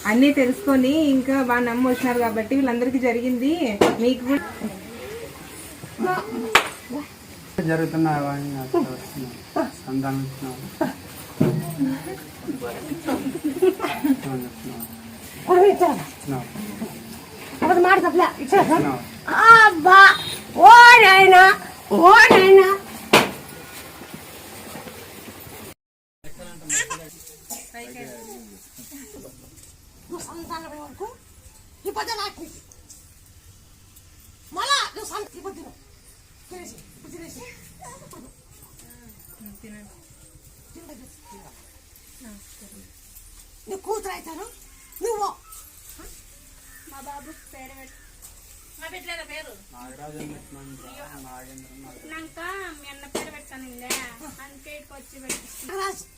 అన్నీ తెలుసుకొని ఇంకా బాగా నమ్మి వచ్చినారు కాబట్టి వీళ్ళందరికీ జరిగింది మీకు కూడా జరుగుతున్న నువ్వు కూతురు అవుతాను నువ్వు మా బాబు పేరు మా పెట్టలేదా పేరు నాక మీ అన్న పేరు పెట్టాను అందుకే వచ్చి పెట్టిస్తాను